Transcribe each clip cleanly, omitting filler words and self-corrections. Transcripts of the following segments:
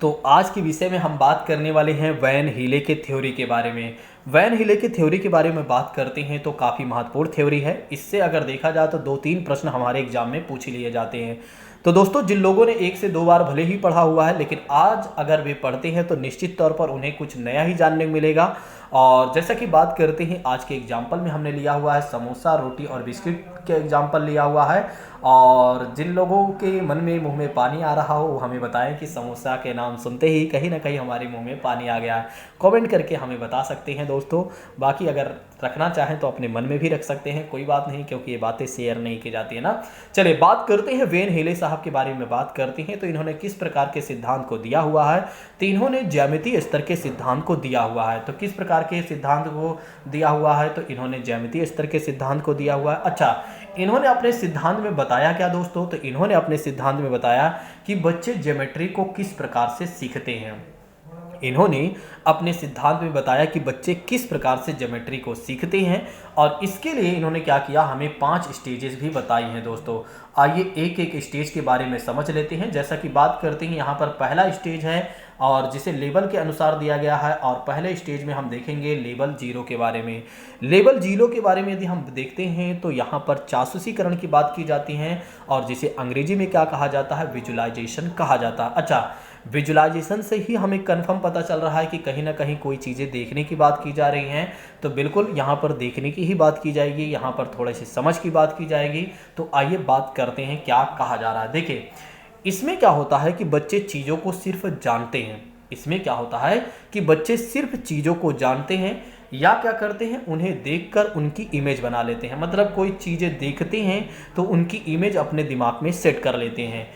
तो आज के विषय में हम बात करने वाले हैं वैन हीले के थ्योरी के बारे में। वैन हीले के थ्योरी के बारे में बात करते हैं तो काफ़ी महत्वपूर्ण थ्योरी है। इससे अगर देखा जाए तो 2-3 प्रश्न हमारे एग्जाम में पूछ लिए जाते हैं। तो दोस्तों, जिन लोगों ने 1 से 2 बार भले ही पढ़ा हुआ है, लेकिन आज अगर वे पढ़ते हैं तो निश्चित तौर पर उन्हें कुछ नया ही जानने को मिलेगा। और जैसा कि बात करते हैं, आज के एग्जाम्पल में हमने लिया हुआ है समोसा, रोटी और बिस्किट के एग्जाम्पल लिया हुआ है। और जिन लोगों के मन में मुंह में पानी आ रहा हो वो हमें बताएं कि समोसा के नाम सुनते ही कहीं ना कहीं हमारे मुंह में पानी आ गया है। कमेंट करके हमें बता सकते हैं दोस्तों। बाकी अगर रखना चाहें तो अपने मन में भी रख सकते हैं, कोई बात नहीं, क्योंकि ये बातें शेयर नहीं की जाती है ना। चलिए बात करते हैं वेन हेले साहब के बारे में। बात करते हैं तो इन्होंने किस प्रकार के सिद्धांत को दिया हुआ है। तो इन्होंने ज्यामितीय स्तर के सिद्धांत को दिया हुआ है। तो किस प्रकार के सिद्धांत को दिया हुआ है? तो इन्होंने ज्यामितीय स्तर के सिद्धांत को दिया हुआ है। अच्छा, इन्होंने अपने सिद्धांत में बताया क्या दोस्तों? तो इन्होंने अपने सिद्धांत में बताया कि बच्चे ज्योमेट्री को किस प्रकार से सीखते हैं। इन्होंने अपने सिद्धांत में बताया कि बच्चे किस प्रकार से ज्योमेट्री को सीखते हैं। और इसके लिए इन्होंने क्या किया, हमें 5 स्टेजेस भी बताई हैं दोस्तों। आइए एक एक स्टेज के बारे में समझ लेते हैं। जैसा कि बात करते हैं, यहाँ पर पहला स्टेज है और जिसे लेवल के अनुसार दिया गया है। और पहले स्टेज में हम देखेंगे लेवल 0 के बारे में। लेवल 0 के बारे में यदि हम देखते हैं तो यहाँ पर चासूसीकरण की बात की जाती है और जिसे अंग्रेजी में क्या कहा जाता है, विजुलाइजेशन कहा जाता है। अच्छा, विजुलाइजेशन से ही हमें कंफर्म पता चल रहा है कि कहीं ना कहीं कोई चीज़ें देखने की बात की जा रही हैं। तो बिल्कुल यहाँ पर देखने की ही बात की जाएगी, यहाँ पर थोड़ी सी समझ की बात की जाएगी। तो आइए बात करते हैं क्या कहा जा रहा है। देखिए, इसमें क्या होता है कि बच्चे चीज़ों को सिर्फ जानते हैं। इसमें क्या होता है कि बच्चे सिर्फ चीज़ों को जानते हैं या क्या करते हैं, उन्हें देखकर उनकी इमेज बना लेते हैं। मतलब कोई चीज़ें देखते हैं तो उनकी इमेज अपने दिमाग में सेट कर लेते हैं।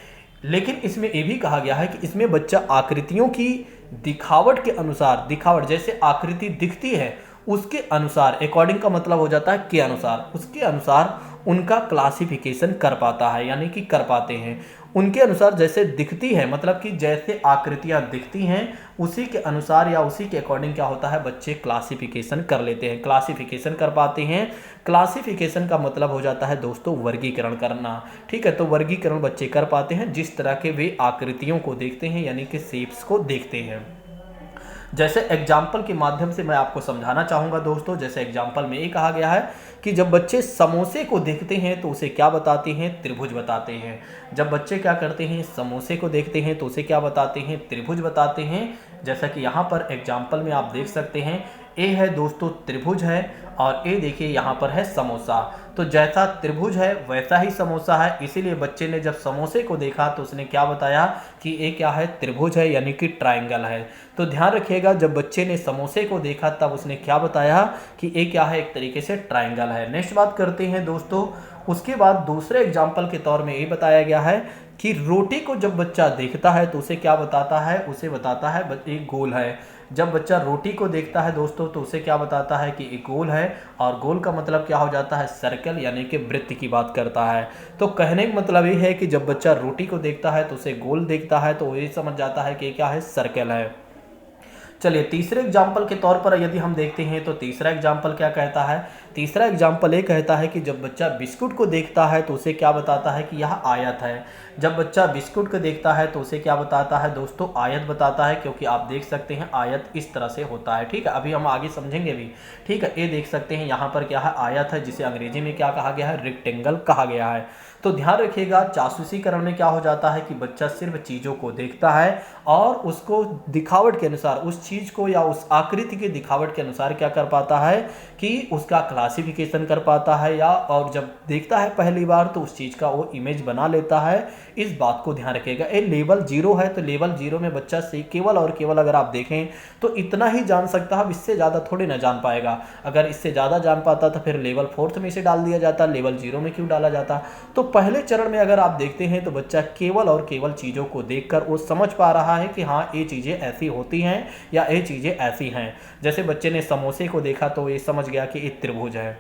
लेकिन इसमें यह भी कहा गया है कि इसमें बच्चा आकृतियों की दिखावट के अनुसार, दिखावट जैसे आकृति दिखती है उसके अनुसार, अकॉर्डिंग का मतलब हो जाता है के अनुसार, उसके अनुसार उनका क्लासिफिकेशन कर पाता है, यानी कि कर पाते हैं। उनके अनुसार जैसे दिखती है, मतलब कि जैसे आकृतियां दिखती हैं उसी के अनुसार या उसी के अकॉर्डिंग क्या होता है, बच्चे क्लासिफिकेशन कर लेते हैं, क्लासिफिकेशन कर पाते हैं। क्लासिफिकेशन का मतलब हो जाता है दोस्तों वर्गीकरण करना। ठीक है, तो वर्गीकरण बच्चे कर पाते हैं जिस तरह के वे आकृतियों को देखते हैं, यानी कि शेप्स को देखते हैं। जैसे एग्जाम्पल के माध्यम से मैं आपको समझाना चाहूँगा दोस्तों। जैसे एग्जाम्पल में ये कहा गया है कि जब बच्चे समोसे को देखते हैं तो उसे क्या बताते हैं, त्रिभुज बताते हैं। जब बच्चे क्या करते हैं, समोसे को देखते हैं तो उसे क्या बताते हैं, त्रिभुज बताते हैं। जैसा कि यहाँ पर एग्जाम्पल में आप देख सकते हैं, ए है दोस्तों त्रिभुज है और ए देखिए यहाँ पर है समोसा। तो जैसा त्रिभुज है वैसा ही समोसा है, इसीलिए बच्चे ने जब समोसे को देखा तो उसने क्या बताया कि ए क्या है, त्रिभुज है, यानी कि ट्रायंगल है। तो ध्यान रखिएगा, जब बच्चे ने समोसे को देखा तब उसने क्या बताया कि ए क्या है, एक तरीके से ट्रायंगल है। नेक्स्ट बात करते हैं दोस्तों। उसके बाद दूसरे एग्जाम्पल के तौर में ये बताया गया है कि रोटी को जब बच्चा देखता है तो उसे क्या बताता है, उसे बताता है एक गोल है। जब बच्चा रोटी को देखता है दोस्तों तो उसे क्या बताता है कि एक गोल है। और गोल का मतलब क्या हो जाता है, सर्कल, यानी कि वृत्त की बात करता है। तो कहने का मतलब ये है कि जब बच्चा रोटी को देखता है तो उसे गोल देखता है तो ये समझ जाता है कि क्या है, सर्कल है। चलिए तीसरे एग्जाम्पल के तौर पर यदि हम देखते हैं तो तीसरा एग्जाम्पल क्या कहता है। तीसरा एग्जाम्पल ये कहता है कि जब बच्चा बिस्कुट को देखता है तो उसे क्या बताता है कि यह आयत है। जब बच्चा बिस्कुट को देखता है तो उसे क्या बताता है दोस्तों, आयत बताता है, क्योंकि आप देख सकते हैं आयत इस तरह से होता है। ठीक है, अभी हम आगे समझेंगे भी। ठीक है, ये देख सकते हैं यहाँ पर क्या है, आयत है, जिसे अंग्रेजी में क्या कहा गया है, रेक्टेंगल कहा गया है। तो ध्यान रखिएगा, चासूसीकरण में क्या हो जाता है कि बच्चा सिर्फ चीज़ों को देखता है और उसको दिखावट के अनुसार, उस चीज़ को या उस आकृति की दिखावट के अनुसार क्या कर पाता है कि उसका क्लासिफिकेशन कर पाता है, या और जब देखता है पहली बार तो उस चीज़ का वो इमेज बना लेता है। इस बात को ध्यान रखिएगा। ये लेवल 0 है, तो लेवल 0 में बच्चा से केवल और केवल अगर आप देखें तो इतना ही जान सकता है, इससे ज़्यादा थोड़ी ना जान पाएगा। अगर इससे ज़्यादा जान पाता तो फिर लेवल 4th में इसे डाल दिया जाता, लेवल 0 में क्यों डाला जाता। तो पहले चरण में अगर आप देखते हैं तो बच्चा केवल और केवल चीज़ों को देखकर वो समझ पा रहा है कि हाँ ये चीज़ें ऐसी होती हैं या ये चीज़ें ऐसी हैं। जैसे बच्चे ने समोसे को देखा तो ये समझ गया कि ये त्रिभुज है।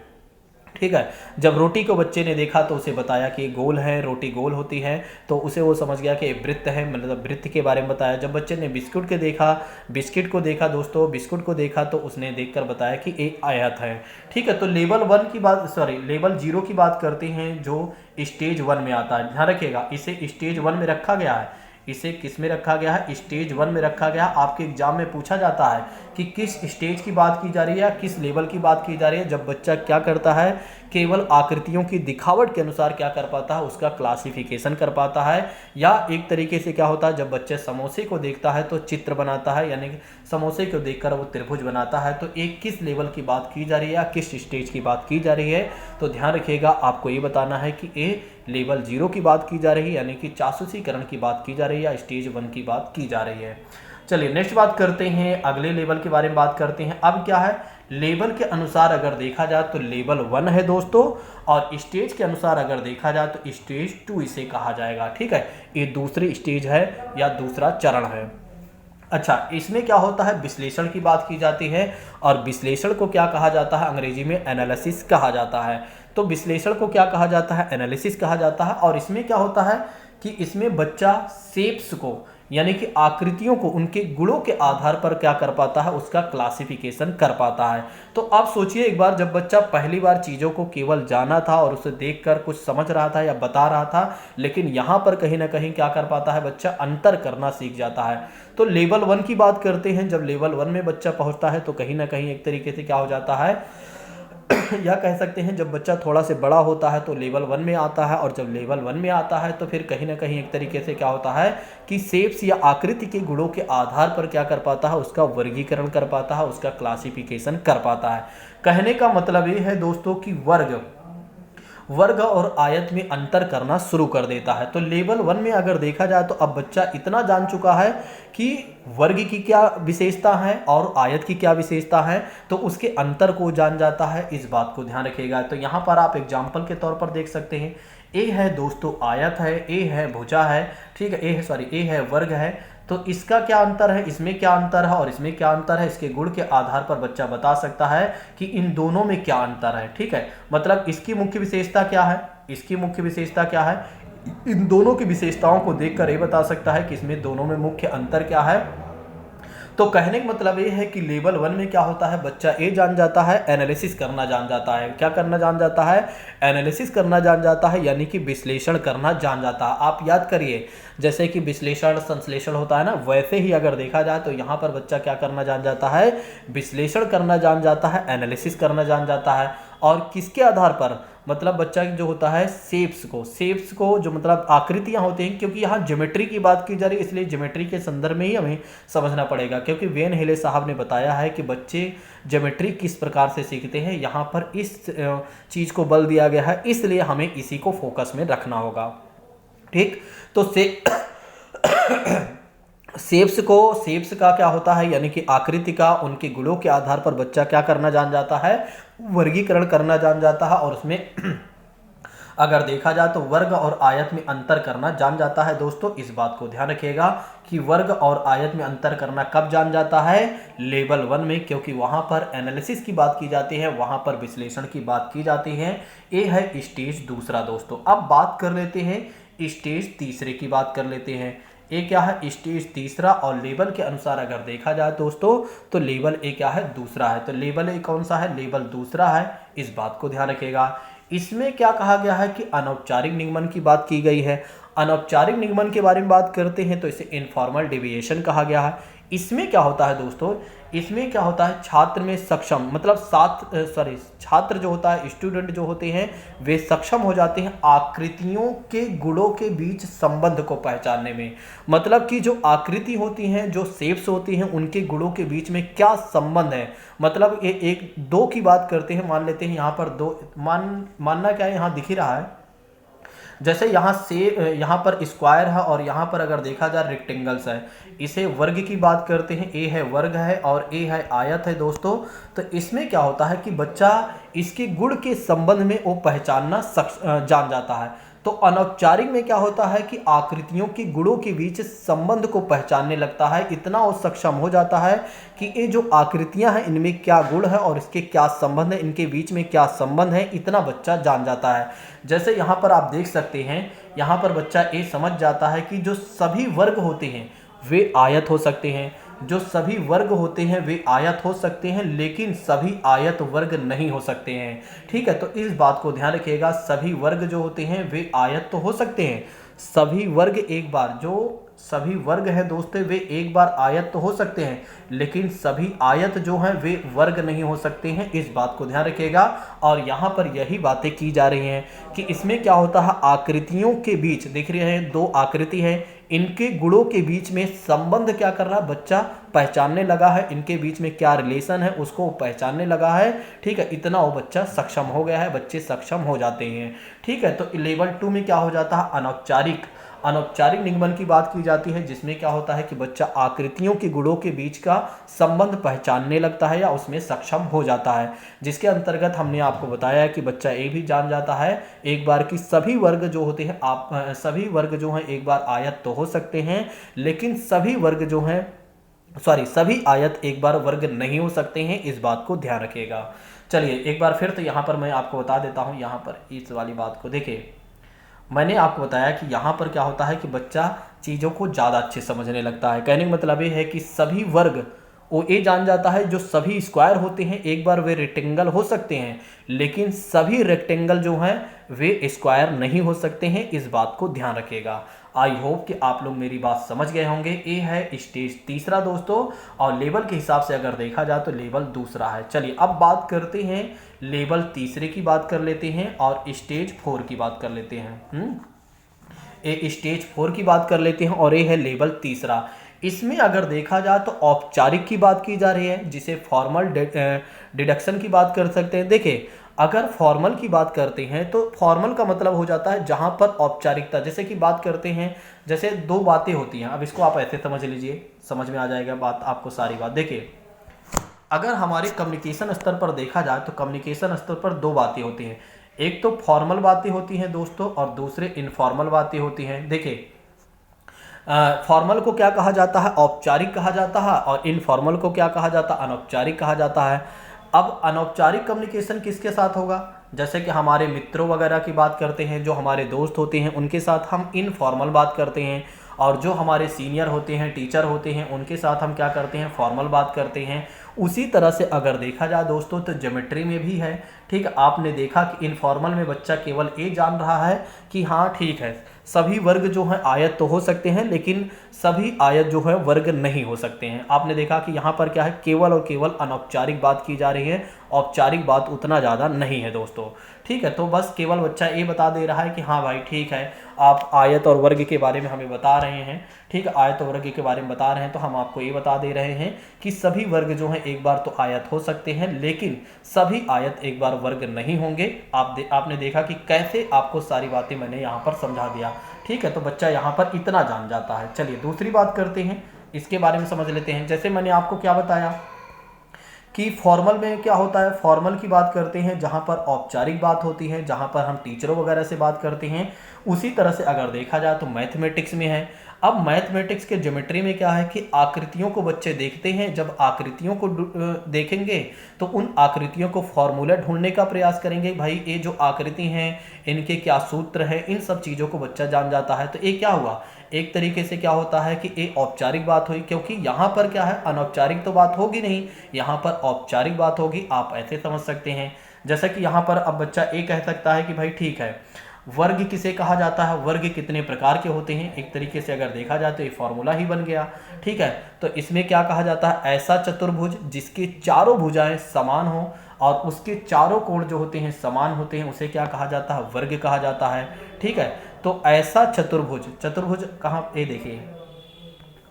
ठीक है, जब रोटी को बच्चे ने देखा तो उसे बताया कि गोल है, रोटी गोल होती है, तो उसे वो समझ गया कि वृत्त है, मतलब वृत्त के बारे में बताया। जब बच्चे ने बिस्कुट को देखा दोस्तों, बिस्कुट को देखा तो उसने देखकर बताया कि एक आयत है। ठीक है, तो लेवल 0 की बात करते हैं जो स्टेज 1 में आता है। ध्यान रखिएगा, इसे स्टेज 1 में रखा गया है। इसे किस में रखा गया है, स्टेज 1 में रखा गया। आपके एग्जाम में पूछा जाता है कि किस स्टेज की बात की जा रही है या किस लेवल की बात की जा रही है, जब बच्चा क्या करता है, केवल आकृतियों की दिखावट के अनुसार क्या कर पाता है, उसका क्लासिफिकेशन कर पाता है। या एक तरीके से क्या होता है, जब बच्चे समोसे को देखता है तो चित्र बनाता है, यानी समोसे को देखकर वो त्रिभुज बनाता है। तो एक किस लेवल की बात की जा रही है या किस स्टेज की बात की जा रही है, तो ध्यान रखिएगा आपको ये बताना है कि ए लेवल 0 की बात की जा रही है, यानी कि चासूसीकरण की बात की जा रही है, या स्टेज 1 की बात की जा रही है। चलिए नेक्स्ट बात करते हैं, अगले लेवल के बारे में बात करते हैं। अब क्या है, लेवल के अनुसार अगर देखा जाए तो लेवल 1 है दोस्तों, और स्टेज के अनुसार अगर देखा जाए तो स्टेज 2 इसे कहा जाएगा। ठीक है, ये दूसरी स्टेज है या दूसरा चरण है। अच्छा, इसमें क्या होता है, विश्लेषण की बात की जाती है, और विश्लेषण को क्या कहा जाता है, अंग्रेजी में एनालिसिस कहा जाता है। तो विश्लेषण को क्या कहा जाता है, एनालिसिस कहा जाता है। और इसमें क्या होता है कि इसमें बच्चा शेप्स को, यानी कि आकृतियों को उनके गुणों के आधार पर क्या कर पाता है, उसका क्लासिफिकेशन कर पाता है। तो आप सोचिए एक बार, जब बच्चा पहली बार चीज़ों को केवल जाना था और उसे देखकर कुछ समझ रहा था या बता रहा था, लेकिन यहाँ पर कहीं ना कहीं क्या कर पाता है, बच्चा अंतर करना सीख जाता है। तो लेवल 1 की बात करते हैं, जब लेवल 1 में बच्चा पहुँचता है तो कहीं ना कहीं एक तरीके से क्या हो जाता है या कह सकते हैं जब बच्चा थोड़ा से बड़ा होता है तो लेवल 1 में आता है, और जब लेवल 1 में आता है तो फिर कहीं ना कहीं एक तरीके से क्या होता है कि शेप्स या आकृति के गुणों के आधार पर क्या कर पाता है, उसका वर्गीकरण कर पाता है, उसका क्लासिफिकेशन कर पाता है। कहने का मतलब ये है दोस्तों कि वर्ग और आयत में अंतर करना शुरू कर देता है। तो लेवल 1 में अगर देखा जाए तो अब बच्चा इतना जान चुका है कि वर्ग की क्या विशेषता है और आयत की क्या विशेषता है, तो उसके अंतर को जान जाता है। इस बात को ध्यान रखिएगा। तो यहाँ पर आप एग्जाम्पल के तौर पर देख सकते हैं, ए है दोस्तों आयत है, ए है भुजा है, ठीक है, ए है वर्ग है। तो इसका क्या अंतर है, इसमें क्या अंतर है और इसमें क्या अंतर है, इसके गुण के आधार पर बच्चा बता सकता है कि इन दोनों में क्या अंतर है। ठीक है, मतलब इसकी मुख्य विशेषता क्या है, इसकी मुख्य विशेषता क्या है, इन दोनों की विशेषताओं को देखकर ये बता सकता है कि इसमें दोनों में मुख्य अंतर क्या है। तो कहने का मतलब ये है कि लेवल 1 में क्या होता है, बच्चा ये जान जाता है, एनालिसिस करना जान जाता है। क्या करना जान जाता है, एनालिसिस करना जान जाता है, यानी कि विश्लेषण करना जान जाता है। आप याद करिए, जैसे कि विश्लेषण संश्लेषण होता है ना, वैसे ही अगर देखा जाए तो यहाँ पर बच्चा क्या करना जान जाता है, विश्लेषण करना जान जाता है, एनालिसिस करना जान जाता है। और किसके आधार पर, मतलब बच्चा जो होता है शेप्स को जो मतलब आकृतियां होती हैं, क्योंकि यहाँ ज्योमेट्री की बात की जा रही है इसलिए ज्योमेट्री के संदर्भ में ही हमें समझना पड़ेगा, क्योंकि वेन हिले साहब ने बताया है कि बच्चे ज्योमेट्री किस प्रकार से सीखते हैं। यहाँ पर इस चीज़ को बल दिया गया है, इसलिए हमें इसी को फोकस में रखना होगा। ठीक, तो शेप्स का क्या होता है, यानी कि आकृति का उनके गुणों के आधार पर बच्चा क्या करना जान जाता है, वर्गीकरण करना जान जाता है। और उसमें अगर देखा जाए तो वर्ग और आयत में अंतर करना जान जाता है। दोस्तों इस बात को ध्यान रखिएगा कि वर्ग और आयत में अंतर करना कब जान जाता है, लेवल 1 में, क्योंकि वहां पर एनालिसिस की बात की जाती है, वहां पर विश्लेषण की बात की जाती है। ये है स्टेज दूसरा। दोस्तों अब बात कर लेते हैं स्टेज तीसरे की बात कर लेते हैं। ये क्या है, स्टेज तीसरा, और लेवल के अनुसार अगर देखा जाए दोस्तों तो लेवल ए क्या है, दूसरा है। तो लेवल ए कौन सा है, लेवल दूसरा है। इस बात को ध्यान रखिएगा। इसमें क्या कहा गया है कि अनौपचारिक निगमन की बात की गई है। अनौपचारिक निगमन के बारे में बात करते हैं तो इसे इनफॉर्मल डेविएशन कहा गया है। इसमें क्या होता है दोस्तों, इसमें क्या होता है, छात्र में सक्षम, मतलब छात्र जो होता है, स्टूडेंट जो होते हैं, वे सक्षम हो जाते हैं आकृतियों के गुणों के बीच संबंध को पहचानने में। मतलब कि जो आकृति होती हैं, जो शेप्स होती हैं, उनके गुणों के बीच में क्या संबंध है। मतलब ये एक दो की बात करते हैं, मान लेते हैं यहाँ पर दो, मानना क्या है, यहाँ दिख ही रहा है, जैसे यहाँ पर स्क्वायर है और यहाँ पर अगर देखा जाए रेक्टेंगल्स है। इसे वर्ग की बात करते हैं, ए है वर्ग है और ए है आयत है दोस्तों। तो इसमें क्या होता है कि बच्चा इसके गुण के संबंध में वो पहचानना जान जाता है। तो अनौपचारिक में क्या होता है कि आकृतियों के गुणों के बीच संबंध को पहचानने लगता है, इतना वो सक्षम हो जाता है कि ये जो आकृतियां हैं इनमें क्या गुण है और इसके क्या संबंध है, इनके बीच में क्या संबंध है, इतना बच्चा जान जाता है। जैसे यहाँ पर आप देख सकते हैं, यहाँ पर बच्चा ये समझ जाता है कि जो सभी वर्ग होते हैं वे आयत हो सकते हैं, जो सभी वर्ग होते हैं वे आयत हो सकते हैं, लेकिन सभी आयत वर्ग नहीं हो सकते हैं। ठीक है, तो इस बात को ध्यान रखिएगा, सभी वर्ग जो होते हैं वे आयत तो हो सकते हैं, सभी वर्ग एक बार जो सभी वर्ग हैं दोस्तों वे एक बार आयत तो हो सकते हैं, लेकिन सभी आयत जो हैं वे वर्ग नहीं हो सकते हैं, इस बात को ध्यान रखिएगा। और यहाँ पर यही बातें की जा रही हैं कि इसमें क्या होता है, आकृतियों के बीच देख रहे हैं, दो आकृति है, इनके गुणों के बीच में संबंध क्या कर रहा है, बच्चा पहचानने लगा है, इनके बीच में क्या रिलेशन है उसको पहचानने लगा है। ठीक है, इतना वो बच्चा सक्षम हो गया है, बच्चे सक्षम हो जाते हैं। ठीक है, तो लेवल 2 में क्या हो जाता है, अनौपचारिक अनौपचारिक निगमन की बात की जाती है, जिसमें क्या होता है कि बच्चा आकृतियों के गुणों के बीच का संबंध पहचानने लगता है या उसमें सक्षम हो जाता है, जिसके अंतर्गत हमने आपको बताया है कि बच्चा ये भी जान जाता है एक बार कि सभी वर्ग जो होते हैं सभी वर्ग जो हैं एक बार आयत तो हो सकते हैं, लेकिन सभी वर्ग जो हैं सभी आयत एक बार वर्ग नहीं हो सकते हैं, इस बात को ध्यान रखिएगा। चलिए एक बार फिर तो यहाँ पर मैं आपको बता देता हूँ, यहाँ पर इस वाली बात को देखिए, मैंने आपको बताया कि यहाँ पर क्या होता है कि बच्चा चीज़ों को ज़्यादा अच्छे समझने लगता है। कहने का मतलब ये है कि सभी वर्ग वो ये जान जाता है, जो सभी स्क्वायर होते हैं एक बार वे रेक्टेंगल हो सकते हैं, लेकिन सभी रेक्टेंगल जो हैं वे स्क्वायर नहीं हो सकते हैं, इस बात को ध्यान रखिएगा। आई होप कि आप लोग मेरी बात समझ गए होंगे। ये है स्टेज तीसरा दोस्तों, और लेवल के हिसाब से अगर देखा जाए तो लेवल दूसरा है। चलिए अब बात करते हैं लेवल तीसरे की बात कर लेते हैं और स्टेज 4 की बात कर लेते हैं। ये स्टेज 4 की बात कर लेते हैं और ये है लेवल तीसरा। इसमें अगर देखा जाए तो औपचारिक की बात की जा रही है, जिसे फॉर्मल डिडक्शन की बात कर सकते हैं। देखिए अगर फॉर्मल की बात करते हैं तो फॉर्मल का मतलब हो जाता है जहां पर औपचारिकता, जैसे कि बात करते हैं, जैसे दो बातें होती हैं, अब इसको आप ऐसे समझ लीजिए, समझ में आ जाएगा बात आपको सारी बात। देखिए अगर हमारे कम्युनिकेशन स्तर पर देखा जाए तो कम्युनिकेशन स्तर पर दो बातें होती हैं, एक तो फॉर्मल बातें होती हैं दोस्तों और दूसरे इनफॉर्मल बातें होती हैं। देखिए फॉर्मल को क्या कहा जाता है, औपचारिक कहा जाता है, और इनफॉर्मल को क्या कहा जाता है, अनौपचारिक कहा जाता है। अब अनौपचारिक कम्युनिकेशन किसके साथ होगा, जैसे कि हमारे मित्रों वगैरह की बात करते हैं, जो हमारे दोस्त होते हैं उनके साथ हम इनफॉर्मल बात करते हैं, और जो हमारे सीनियर होते हैं, टीचर होते हैं, उनके साथ हम क्या करते हैं, फॉर्मल बात करते हैं। उसी तरह से अगर देखा जाए दोस्तों तो ज्योमेट्री में भी है। ठीक, आपने देखा कि इनफॉर्मल में बच्चा केवल ये जान रहा है कि हाँ ठीक है सभी वर्ग जो हैं आयत तो हो सकते हैं, लेकिन सभी आयत जो है वर्ग नहीं हो सकते हैं। आपने देखा कि यहाँ पर क्या है, केवल और केवल अनौपचारिक बात की जा रही है, औपचारिक बात उतना ज़्यादा नहीं है दोस्तों। ठीक है, तो बस केवल बच्चा ये बता दे रहा है कि हाँ भाई ठीक है, आप आयत और वर्ग के बारे में हमें बता रहे हैं। ठीक है, आयत और वर्ग के बारे में बता रहे हैं तो हम आपको ये बता दे रहे हैं कि सभी वर्ग जो हैं एक बार तो आयत हो सकते हैं, लेकिन सभी आयत एक बार वर्ग नहीं होंगे। आपने देखा कि कैसे आपको सारी बातें मैंने यहाँ पर समझा दिया। ठीक है, तो बच्चा यहाँ पर इतना जान जाता है। चलिए दूसरी बात करते हैं, इसके बारे में समझ लेते हैं। जैसे मैंने आपको क्या बताया कि फॉर्मल में क्या होता है, फॉर्मल की बात करते हैं जहाँ पर औपचारिक बात होती है, जहाँ पर हम टीचरों वगैरह से बात करते हैं। उसी तरह से अगर देखा जाए तो मैथमेटिक्स में है। अब मैथमेटिक्स के ज्योमेट्री में क्या है कि आकृतियों को बच्चे देखते हैं, जब आकृतियों को देखेंगे तो उन आकृतियों को फॉर्मूला ढूंढने का प्रयास करेंगे। भाई ये जो आकृति हैं इनके क्या सूत्र हैं, इन सब चीज़ों को बच्चा जान जाता है। तो ये क्या हुआ, एक तरीके से क्या होता है कि ये औपचारिक बात हुई, क्योंकि यहाँ पर क्या है अनौपचारिक तो बात होगी नहीं, यहाँ पर औपचारिक बात होगी। आप ऐसे समझ सकते हैं, जैसा कि यहाँ पर अब बच्चा ये कह सकता है कि भाई ठीक है वर्ग किसे कहा जाता है, वर्ग कितने प्रकार के होते हैं। एक तरीके से अगर देखा जाए तो ये फॉर्मूला ही बन गया। ठीक है, तो इसमें क्या कहा जाता है, ऐसा चतुर्भुज जिसकी चारों भुजाएं समान हो और उसके चारों कोण जो होते हैं समान होते हैं, उसे क्या कहा जाता है, वर्ग कहा जाता है। ठीक है, तो ऐसा चतुर्भुज, चतुर्भुज कहाँ, ये देखिए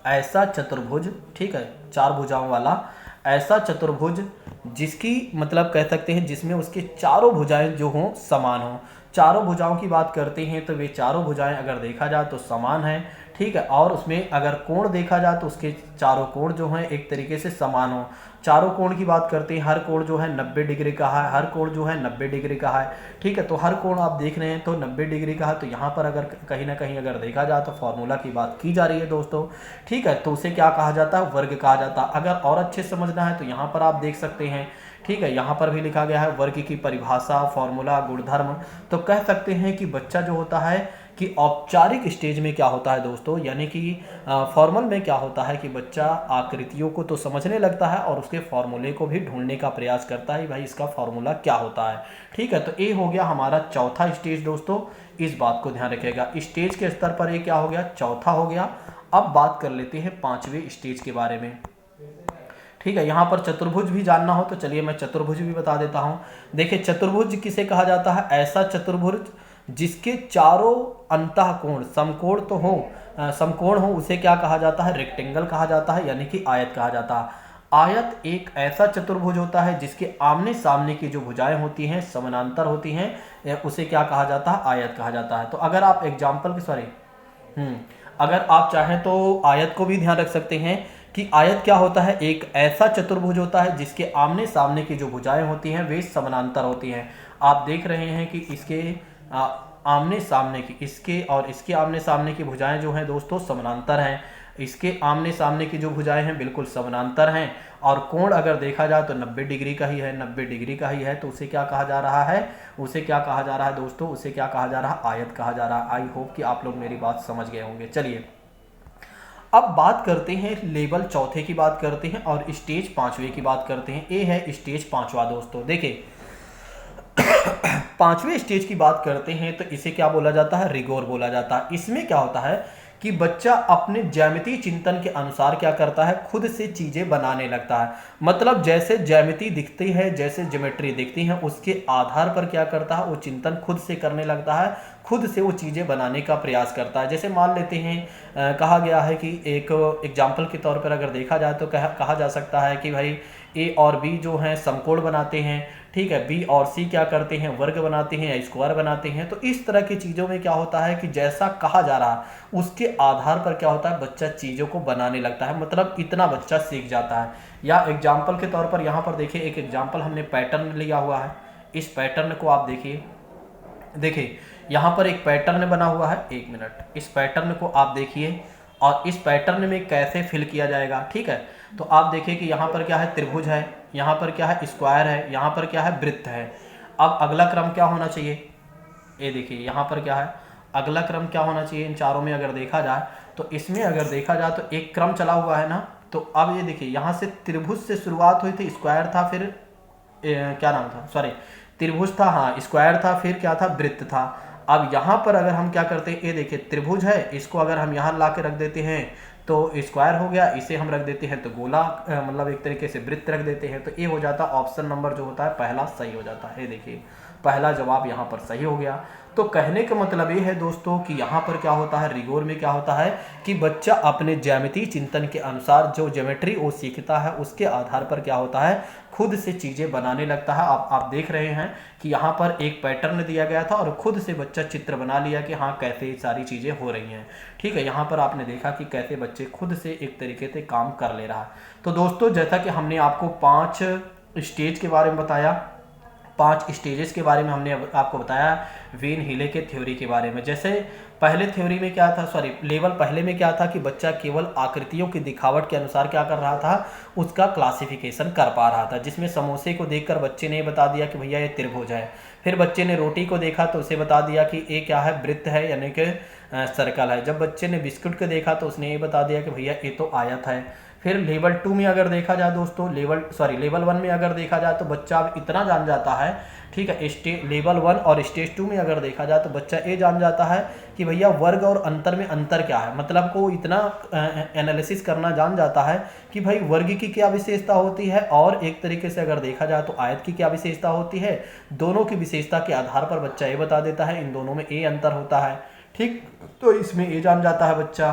ऐसा चतुर्भुज, ठीक है चार भुजाओं वाला ऐसा चतुर्भुज जिसकी मतलब कह सकते हैं जिसमें उसके चारों भुजाएं जो हों समान हों। चारों भुजाओं की बात करते हैं तो वे चारों भुजाएं अगर देखा जाए तो समान हैं। ठीक है, और उसमें अगर कोण देखा जाए तो उसके चारों कोण जो हैं एक तरीके से समान हो। चारों कोण की बात करते हैं, हर कोण जो है 90 डिग्री का है, हर कोण जो है 90 डिग्री का है। ठीक है, तो हर कोण आप देख रहे हैं तो 90 डिग्री का है। तो यहाँ पर अगर कहीं ना कहीं अगर देखा जाए तो फॉर्मूला की बात की जा रही है दोस्तों। ठीक है, तो उसे क्या कहा जाता है, वर्ग कहा जाता है। अगर और अच्छे समझना है तो यहाँ पर आप देख सकते हैं। ठीक है, यहाँ पर भी लिखा गया है वर्ग की परिभाषा, फॉर्मूला, गुणधर्म। तो कह सकते हैं कि बच्चा जो होता है कि औपचारिक स्टेज में क्या होता है दोस्तों, यानी कि फॉर्मल में क्या होता है कि बच्चा आकृतियों को तो समझने लगता है और उसके फॉर्मूले को भी ढूंढने का प्रयास करता है, भाई इसका फॉर्मूला क्या होता है। ठीक है, तो ये हो गया हमारा चौथा स्टेज दोस्तों, इस बात को ध्यान रखिएगा। स्टेज के स्तर पर ये क्या हो गया, चौथा हो गया। अब बात कर लेते हैं पांचवें स्टेज के बारे में। ठीक है, यहाँ पर चतुर्भुज भी जानना हो तो चलिए मैं चतुर्भुज भी बता देता हूँ। देखिए चतुर्भुज किसे कहा जाता है? ऐसा चतुर्भुज जिसके चारों अंतःकोण समकोण तो हो, समकोण हो, उसे क्या कहा जाता है? रेक्टेंगल कहा जाता है, यानी कि आयत कहा जाता है। आयत एक ऐसा चतुर्भुज होता है जिसके आमने सामने की जो भुजाएं होती हैं समानांतर होती हैं, उसे क्या कहा जाता है? आयत कहा जाता है। तो अगर आप एग्जाम्पल के अगर आप चाहें तो आयत को भी ध्यान रख सकते हैं कि आयत क्या होता है? एक ऐसा चतुर्भुज होता है जिसके आमने सामने की जो भुजाएं होती हैं वे समानांतर होती हैं। आप देख रहे हैं कि इसके आमने सामने की, इसके और इसके आमने सामने की भुजाएं जो हैं दोस्तों समानांतर हैं। इसके आमने सामने की जो भुजाएं हैं बिल्कुल समानांतर हैं। और कोण अगर देखा जाए तो 90 डिग्री का ही है, 90 डिग्री का ही है। तो उसे क्या कहा जा रहा है? उसे क्या कहा जा रहा है दोस्तों? उसे क्या कहा जा रहा है? आयत कहा जा रहा है। आई होप कि आप लोग मेरी बात समझ गए होंगे। चलिए अब बात करते हैं, लेवल चौथे की बात करते हैं और स्टेज पांचवे की बात करते हैं। ये है स्टेज पांचवा दोस्तों। देखिए पांचवें स्टेज की बात करते हैं तो इसे क्या बोला जाता है? रिगोर बोला जाता है। इसमें क्या होता है कि बच्चा अपने ज्यामितीय चिंतन के अनुसार क्या करता है? खुद से चीजें बनाने लगता है। मतलब जैसे ज्यामिति दिखती है, जैसे ज्योमेट्री दिखती है, उसके आधार पर क्या करता है? वो चिंतन खुद से करने लगता है, खुद से वो चीजें बनाने का प्रयास करता है। जैसे मान लेते हैं कहा गया है कि एक एग्जाम्पल के तौर पर अगर देखा जाए तो कहा जा सकता है कि भाई ए और बी जो हैं समकोण बनाते हैं। ठीक है, बी और सी क्या करते हैं? वर्ग बनाते हैं या स्क्वायर बनाते हैं। तो इस तरह की चीज़ों में क्या होता है कि जैसा कहा जा रहा है उसके आधार पर क्या होता है? बच्चा चीज़ों को बनाने लगता है। मतलब इतना बच्चा सीख जाता है। या एग्जाम्पल के तौर पर यहाँ पर देखिए, एक एग्जाम्पल हमने पैटर्न लिया हुआ है। इस पैटर्न को आप देखिए यहाँ पर एक पैटर्न बना हुआ है। एक मिनट, इस पैटर्न को आप देखिए और इस पैटर्न में कैसे फिल किया जाएगा। ठीक है, तो आप देखिए कि यहाँ पर क्या है? त्रिभुज है, यहाँ पर क्या है? स्क्वायर है, यहाँ पर क्या है? वृत्त है। अब अगला क्रम क्या होना चाहिए? ये देखिए यहाँ पर क्या है? अगला क्रम क्या होना चाहिए इन चारों में अगर देखा जाए तो? इसमें अगर देखा जाए तो एक क्रम चला हुआ है ना। तो अब ये देखिए यहाँ से त्रिभुज से शुरुआत हुई थी, स्क्वायर था, फिर क्या नाम था? सॉरी, त्रिभुज था, हाँ स्क्वायर था, फिर क्या था? वृत्त था। अब यहाँ पर अगर हम क्या करते हैं, ये देखिए त्रिभुज है, इसको अगर हम यहाँ ला के रख देते हैं तो स्क्वायर हो गया, इसे हम रख देते हैं तो गोला, मतलब एक तरीके से वृत्त रख देते हैं, तो ये हो जाता है ऑप्शन नंबर जो होता है पहला सही हो जाता है। ये देखिए पहला जवाब यहाँ पर सही हो गया। तो कहने का मतलब ये है दोस्तों कि यहाँ पर क्या होता है? रिगोर में क्या होता है कि बच्चा अपने ज्यामितीय चिंतन के अनुसार जो ज्योमेट्री वो सीखता है उसके आधार पर क्या होता है? खुद से चीज़ें बनाने लगता है। आप देख रहे हैं कि यहाँ पर एक पैटर्न दिया गया था और खुद से बच्चा चित्र बना लिया कि हाँ कैसे ये सारी चीज़ें हो रही हैं। ठीक है, यहाँ पर आपने देखा कि कैसे बच्चे खुद से एक तरीके से काम कर ले रहा है। तो दोस्तों जैसा कि हमने आपको 5 स्टेज के बारे में बताया, 5 स्टेजेस के बारे में हमने आपको बताया वेन हीले के थ्योरी के बारे में। जैसे पहले थ्योरी में क्या था, सॉरी लेवल पहले में क्या था कि बच्चा केवल आकृतियों की दिखावट के अनुसार क्या कर रहा था? उसका क्लासिफिकेशन कर पा रहा था। जिसमें समोसे को देखकर बच्चे ने बता दिया कि भैया ये त्रिभुज है। फिर बच्चे ने रोटी को देखा तो उसे बता दिया कि ये क्या है? वृत्त है, यानी कि सर्कल है। जब बच्चे ने बिस्कुट को देखा तो उसने ये बता दिया कि भैया ये तो आयत है। फिर लेवल 2 में अगर देखा जाए दोस्तों, लेवल 1 में अगर देखा जाए तो बच्चा अब इतना जान जाता है। ठीक है, लेवल 1 और स्टेज 2 में अगर देखा जाए तो बच्चा ये जान जाता है कि भैया वर्ग और अंतर में अंतर क्या है। मतलब को इतना एनालिसिस करना जान जाता है कि भाई वर्ग की क्या विशेषता होती है और एक तरीके से अगर देखा जाए तो आयत की क्या विशेषता होती है। दोनों की विशेषता के आधार पर बच्चा ये बता देता है इन दोनों में ये अंतर होता है। ठीक, तो इसमें ये जान जाता है बच्चा।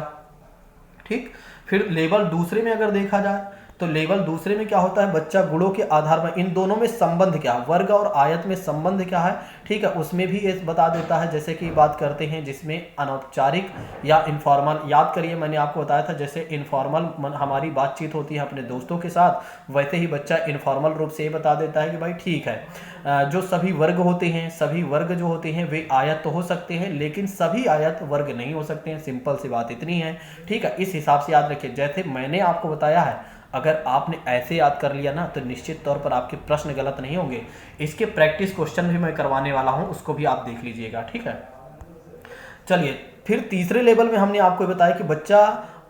ठीक, फिर लेवल दूसरे में अगर देखा जाए तो लेवल दूसरे में क्या होता है? बच्चा गुणों के आधार पर इन दोनों में संबंध क्या है, वर्ग और आयत में संबंध क्या है। ठीक है, उसमें भी ये बता देता है। जैसे कि बात करते हैं जिसमें अनौपचारिक या इनफॉर्मल, याद करिए मैंने आपको बताया था जैसे इनफॉर्मल हमारी बातचीत होती है अपने दोस्तों के साथ, वैसे ही बच्चा इनफॉर्मल रूप से ये बता देता है कि भाई ठीक है जो सभी वर्ग होते हैं, सभी वर्ग जो होते हैं वे आयत तो हो सकते हैं लेकिन सभी आयत वर्ग नहीं हो सकते हैं। सिंपल सी बात इतनी है। ठीक है, इस हिसाब से याद रखिए। जैसे मैंने आपको बताया है, अगर आपने ऐसे याद कर लिया ना तो निश्चित तौर पर आपके प्रश्न गलत नहीं होंगे। इसके प्रैक्टिस क्वेश्चन भी मैं करवाने वाला हूं, उसको भी आप देख लीजिएगा। ठीक है, चलिए फिर तीसरे लेवल में हमने आपको बताया कि बच्चा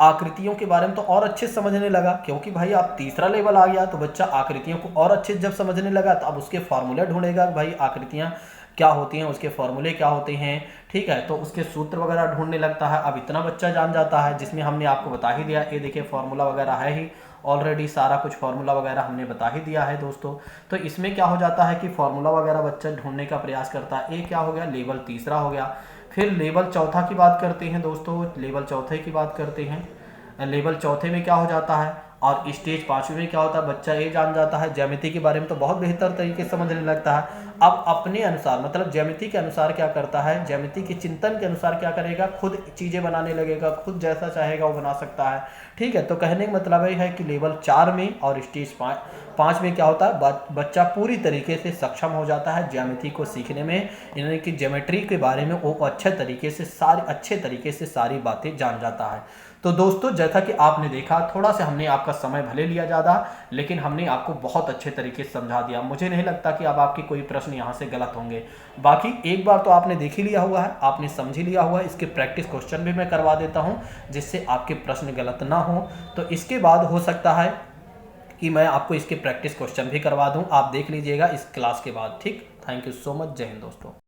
आकृतियों के बारे में तो और अच्छे समझने लगा, क्योंकि भाई आप तीसरा लेवल आ गया तो बच्चा आकृतियों को और अच्छे जब समझने लगा तो अब उसके फार्मूला ढूंढेगा भाई आकृतियां क्या होती हैं, उसके फॉर्मूले क्या होते हैं, ठीक है, तो उसके सूत्र वगैरह ढूंढने लगता है। अब इतना बच्चा जान जाता है, जिसमें हमने आपको बता ही दिया, ये देखिए फार्मूला वगैरह है ही ऑलरेडी, सारा कुछ फार्मूला वगैरह हमने बता ही दिया है दोस्तों। तो इसमें क्या हो जाता है कि फार्मूला वगैरह बच्चा ढूंढने का प्रयास करता है। ये क्या हो गया, लेवल तीसरा हो गया। फिर लेवल चौथा की बात करते हैं दोस्तों, लेवल चौथे की बात करते हैं। लेवल चौथे में क्या हो जाता है, और स्टेज पाँचवें में क्या होता है, बच्चा ये जान जाता है ज्यामिति के बारे में तो बहुत बेहतर तरीके से समझने लगता है। अब अपने अनुसार, मतलब ज्यामिति के अनुसार क्या करता है, ज्यामिति के चिंतन के अनुसार क्या करेगा, खुद चीज़ें बनाने लगेगा, खुद जैसा चाहेगा वो बना सकता है, ठीक है। तो कहने का मतलब ये है कि लेवल 4 में और स्टेज 5 में क्या होता है, बच्चा पूरी तरीके से सक्षम हो जाता है ज्यामिति को सीखने में, यानी कि ज्योमेट्री के बारे में वो अच्छे तरीके से सारी बातें जान जाता है। तो दोस्तों जैसा कि आपने देखा, थोड़ा सा हमने आपका समय भले लिया ज़्यादा, लेकिन हमने आपको बहुत अच्छे तरीके से समझा दिया। मुझे नहीं लगता कि अब आपके कोई प्रश्न यहाँ से गलत होंगे। बाकी एक बार तो आपने देख ही लिया हुआ है, आपने समझ ही लिया हुआ है, इसके प्रैक्टिस क्वेश्चन भी मैं करवा देता हूँ जिससे आपके प्रश्न गलत ना हो। तो इसके बाद हो सकता है कि मैं आपको इसके प्रैक्टिस क्वेश्चन भी करवा दूँ, आप देख लीजिएगा इस क्लास के बाद, ठीक। थैंक यू सो मच, जय हिंद दोस्तों।